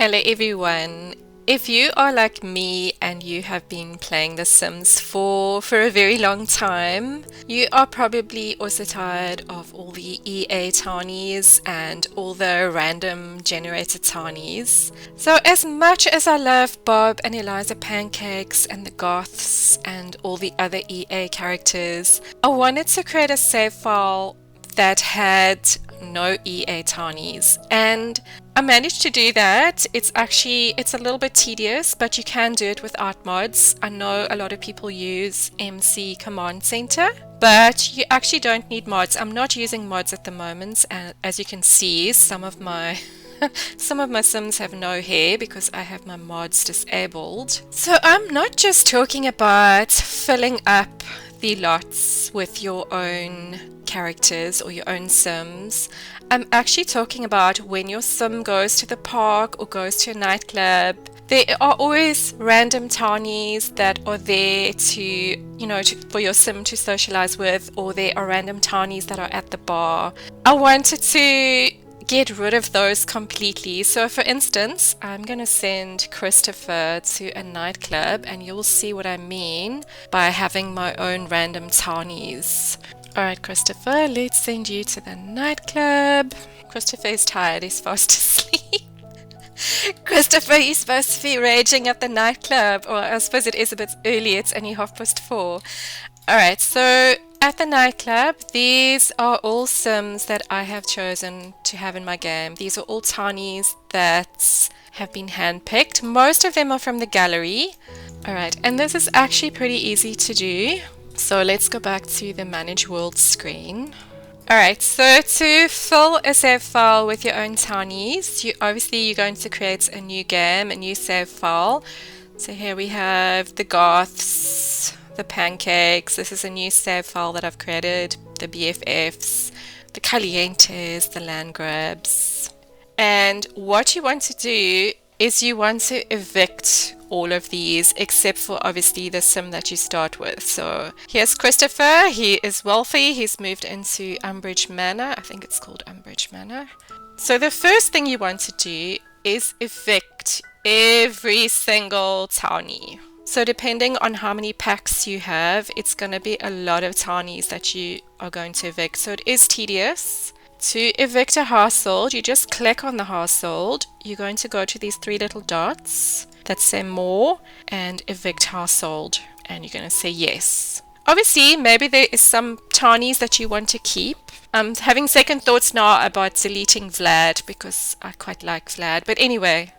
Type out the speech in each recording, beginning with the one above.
Hello everyone. If you are like me and you have been playing The Sims for a very long time, you are probably also tired of all the EA Townies and all the random generated Townies. So as much as I love Bob and Eliza Pancakes and the Goths and all the other EA characters, I wanted to create a save file that had no EA Townies, and I managed to do that. It's a little bit tedious, but you can do it without mods. I know a lot of people use MC Command Center, but you actually don't need mods. I'm not using mods at the moment, and as you can see, some of my Sims have no hair because I have my mods disabled. So I'm not just talking about filling up the lots with your own characters or your own Sims. I'm actually talking about when your Sim goes to the park or goes to a nightclub. There are always random townies that are there for your Sim to socialize with, or there are random townies that are at the bar. I wanted to get rid of those completely. So for instance, I'm going to send Christopher to a nightclub, and you'll see what I mean by having my own random townies. Alright, Christopher, let's send you to the nightclub. Christopher is tired, he's fast asleep. Christopher, you're supposed to be raging at the nightclub, or I suppose it is a bit early, it's only 4:30. Alright, so at the nightclub, these are all Sims that I have chosen to have in my game. These are all townies that have been handpicked. Most of them are from the gallery. Alright, and this is actually pretty easy to do. So let's go back to the Manage World screen. Alright, so to fill a save file with your own townies, you're going to create a new game, a new save file. So here we have the Goths, the Pancakes. This is a new save file that I've created. The BFFs, the Calientes, the Land Grabs. And what you want to do is you want to evict all of these except for obviously the Sim that you start with. So here's Christopher. He is wealthy. He's moved into Umbridge Manor. I think it's called Umbridge Manor. So the first thing you want to do is evict every single townie. So depending on how many packs you have, it's going to be a lot of townies that you are going to evict. So it is tedious. To evict a household, you just click on the household. You're going to go to these three little dots that say more and evict household, and you're going to say yes. Obviously, maybe there is some townies that you want to keep. I'm having second thoughts now about deleting Vlad because I quite like Vlad. But anyway,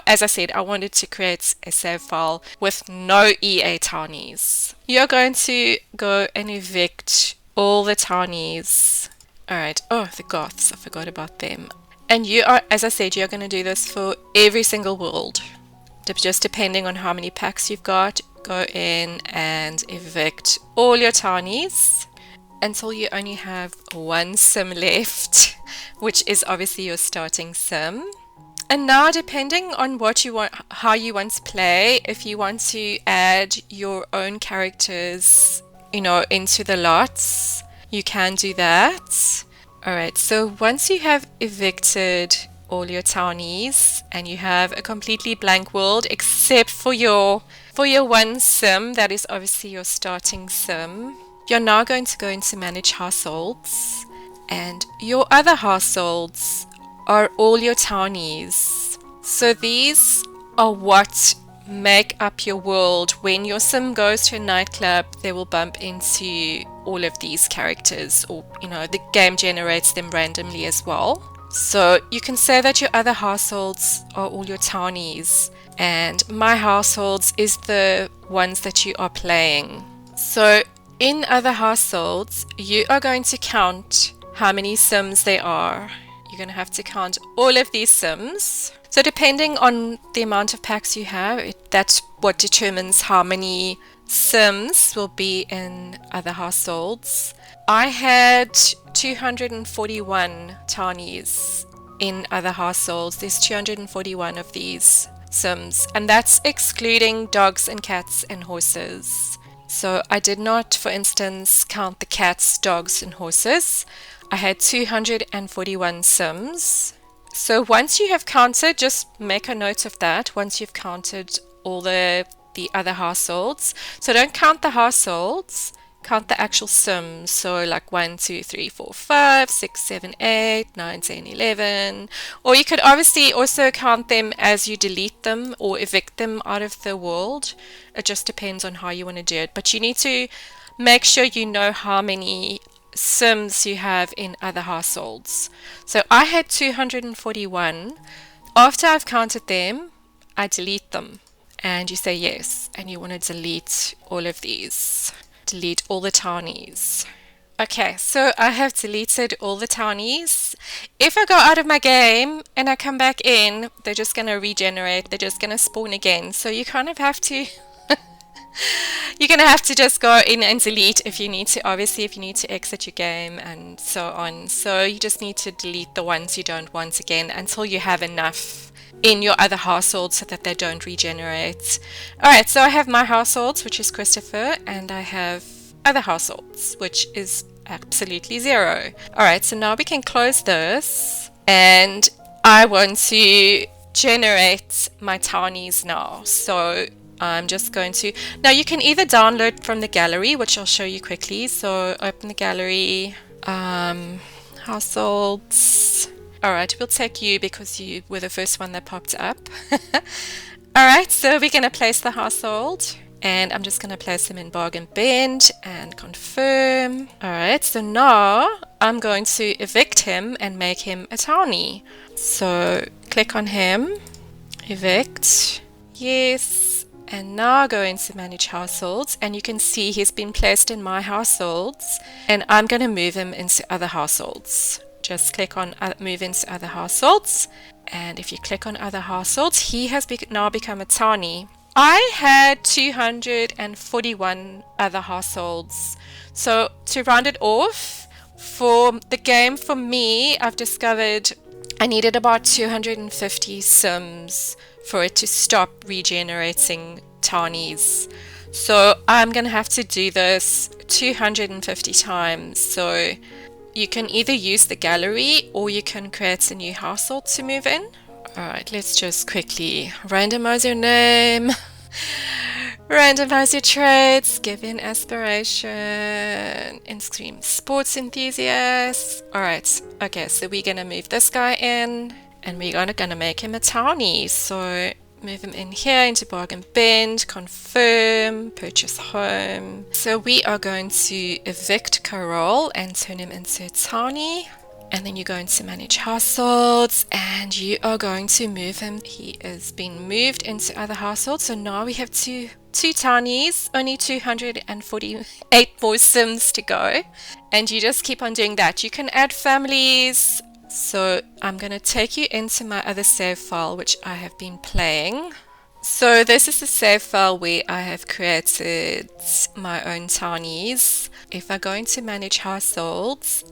as I said, I wanted to create a save file with no EA townies. You're going to go and evict all the townies. Alright, oh, the Goths, I forgot about them. And you are, as I said, you're going to do this for every single world. Just depending on how many packs you've got, go in and evict all your townies until you only have one Sim left, which is obviously your starting Sim. And now, depending on what you want, how you want to play, if you want to add your own characters, into the lots, you can do that. Alright, so once you have evicted all your townies and you have a completely blank world except for your one Sim, that is obviously your starting Sim, you're now going to go into Manage Households, and your other households are all your townies. So these are what make up your world. When your Sim goes to a nightclub, they will bump into all of these characters, or the game generates them randomly as well. So you can say that your other households are all your townies, and my households is the ones that you are playing. So in other households, you are going to count how many Sims there are. You're going to have to count all of these Sims. So depending on the amount of packs you have, that's what determines how many Sims will be in other households. I had 241 townies in other households. There's 241 of these Sims, and that's excluding dogs and cats and horses. So I did not, for instance, count the cats, dogs, and horses. I had 241 Sims. So once you have counted, just make a note of that. Once you've counted all the other households, so don't count the households, count the actual sims. So like 1, 2, 3, 4, 5, 6, 7, 8, 9, 10, 11. Or you could obviously also count them as you delete them or evict them out of the world. It just depends on how you want to do it. But you need to make sure you know how many sims you have in other households. So I had 241. After I've counted them, I delete them. And you say yes, and you want to delete all of these. Delete all the townies. Okay, so I have deleted all the townies. If I go out of my game and I come back in, they're just going to regenerate. They're just going to spawn again. So you kind of have to you're going to have to just go in and delete if you need to, obviously, if you need to exit your game and so on. So you just need to delete the ones you don't want again until you have enough in your other households so that they don't regenerate. Alright, so I have my households, which is Christopher, and I have other households, which is absolutely 0. Alright, so now we can close this, and I want to generate my townies now. So I'm just going to, now you can either download from the gallery, which I'll show you quickly. So open the gallery, households. Alright, we'll take you because you were the first one that popped up. Alright, so we're going to place the household, and I'm just going to place him in bargain bin and confirm. Alright, so now I'm going to evict him and make him a townie. So click on him, evict, yes. And now go into manage households, and you can see he's been placed in my households, and I'm going to move him into other households. Just click on move into other households, and if you click on other households, he has now become a townie. I had 241 other households. So to round it off, for the game, for me, I've discovered I needed about 250 sims for it to stop regenerating townies. So I'm going to have to do this 250 times. So you can either use the gallery or you can create a new household to move in. Alright, let's just quickly randomize your name, randomize your traits, give an aspiration, and scream sports enthusiast. Alright, okay, so we're going to move this guy in, and we're gonna make him a townie. So move him in here into bargain bin, confirm, purchase home. So we are going to evict Carol and turn him into a townie. And then you go into manage households, and you are going to move him. He is being moved into other households. So now we have two townies, only 248 more sims to go. And you just keep on doing that. You can add families. So I'm going to take you into my other save file, which I have been playing. So this is the save file where I have created my own townies. If I go into manage households,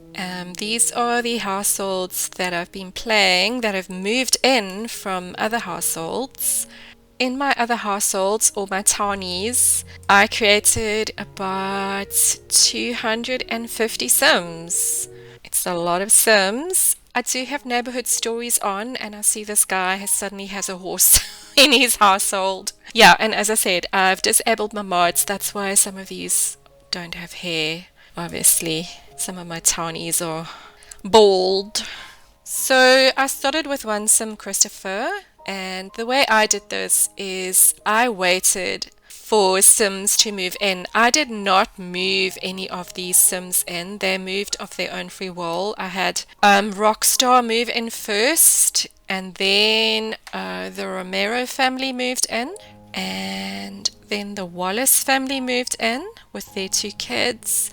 these are the households that I've been playing that have moved in from other households. In my other households, or my townies, I created about 250 sims. It's a lot of sims. I do have neighborhood stories on, and I see this guy suddenly has a horse in his household. Yeah, and as I said, I've disabled my mods. That's why some of these don't have hair, obviously. Some of my townies are bald. So I started with one sim, Christopher, and the way I did this is I waited for sims to move in. I did not move any of these sims in. They moved of their own free will. I had Rockstar move in first, and then the Romero family moved in, and then the Wallace family moved in with their 2 kids,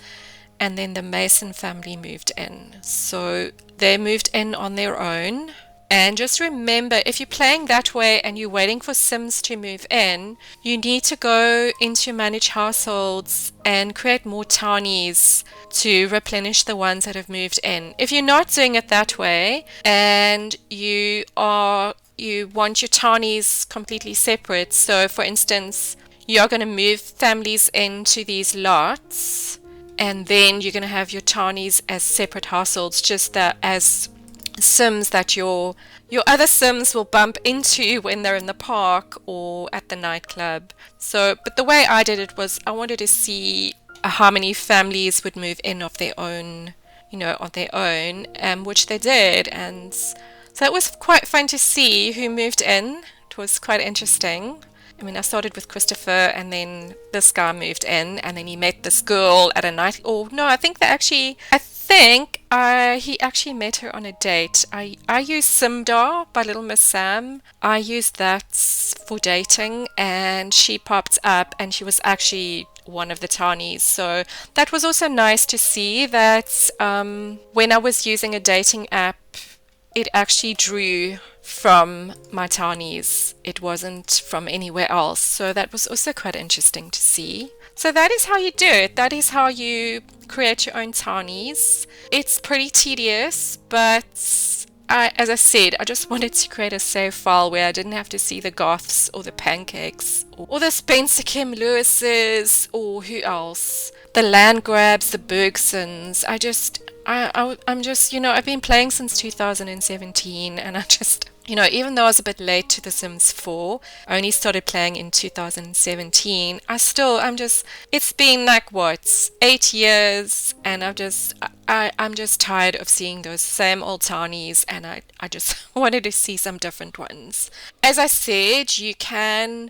and then the Mason family moved in. So they moved in on their own. And just remember, if you're playing that way and you're waiting for sims to move in, you need to go into manage households and create more townies to replenish the ones that have moved in. If you're not doing it that way, and you want your townies completely separate, so for instance, you're going to move families into these lots, and then you're going to have your townies as separate households, just as Sims that your other Sims will bump into when they're in the park or at the nightclub. So, but the way I did it was I wanted to see how many families would move in of their own, on their own, which they did. And so it was quite fun to see who moved in. It was quite interesting. I mean, I started with Christopher, and then this guy moved in, and then he met this girl at a night. Oh no, I think he actually met her on a date. I use Simdar by Little Miss Sam. I used that for dating, and she popped up, and she was actually one of the Townies. So that was also nice to see that when I was using a dating app, it actually drew from my townies. It wasn't from anywhere else. So that was also quite interesting to see. So that is how you do it. That is how you create your own townies. It's pretty tedious, but as I said, I just wanted to create a save file where I didn't have to see the Goths or the Pancakes or the Spencer Kim Lewises or who else. The land grabs, the Bergsons. I'm just, I've been playing since 2017, and I just, even though I was a bit late to The Sims 4, I only started playing in 2017. It's been like what, 8 years, and I'm just tired of seeing those same old townies, and I just wanted to see some different ones. As I said, you can,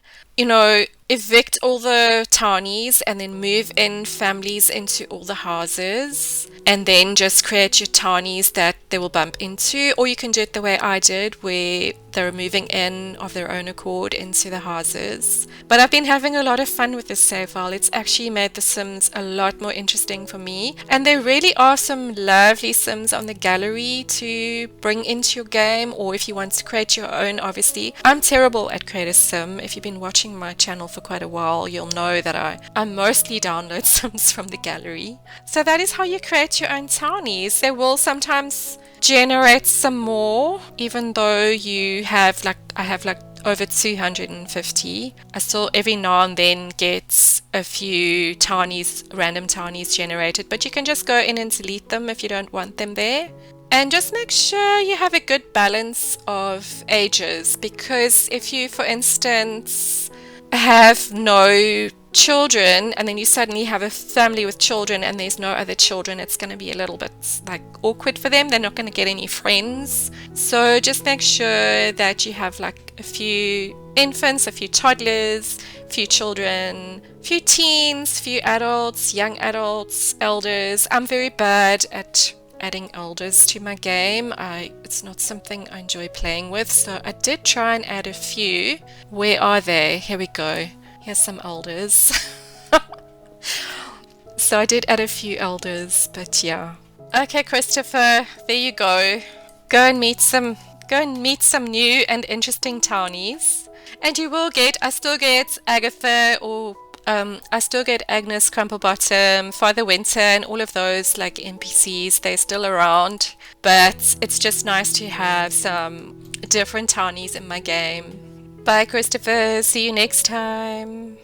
evict all the townies and then move in families into all the houses and then just create your townies that they will bump into, or you can do it the way I did where they're moving in of their own accord into the houses. But I've been having a lot of fun with this save file. It's actually made The Sims a lot more interesting for me, and there really are some lovely Sims on the gallery to bring into your game, or if you want to create your own. Obviously, I'm terrible at Create a Sim. If you've been watching my channel for quite a while, you'll know that I mostly download Sims from the gallery. So that is how you create your own townies. They will sometimes generate some more, even though I have like over 250. I still every now and then get a few townies, random townies generated, but you can just go in and delete them if you don't want them there. And just make sure you have a good balance of ages, because if you, for instance, have no children and then you suddenly have a family with children and there's no other children, it's going to be a little bit like awkward for them. They're not going to get any friends. So just make sure that you have like a few infants, a few toddlers, a few children, a few teens, a few adults, young adults, elders. I'm very bad at adding elders to my game. It's not something I enjoy playing with, so I did try and add a few. Where are they? Here we go. Here's some elders. So I did add a few elders, but yeah. Okay, Christopher, there you go. Go and meet some new and interesting townies. And you will get, I still get Agatha, or I still get Agnes Crumplebottom, Father Winter, and all of those like NPCs. They're still around, but it's just nice to have some different townies in my game. Bye, Christopher. See you next time.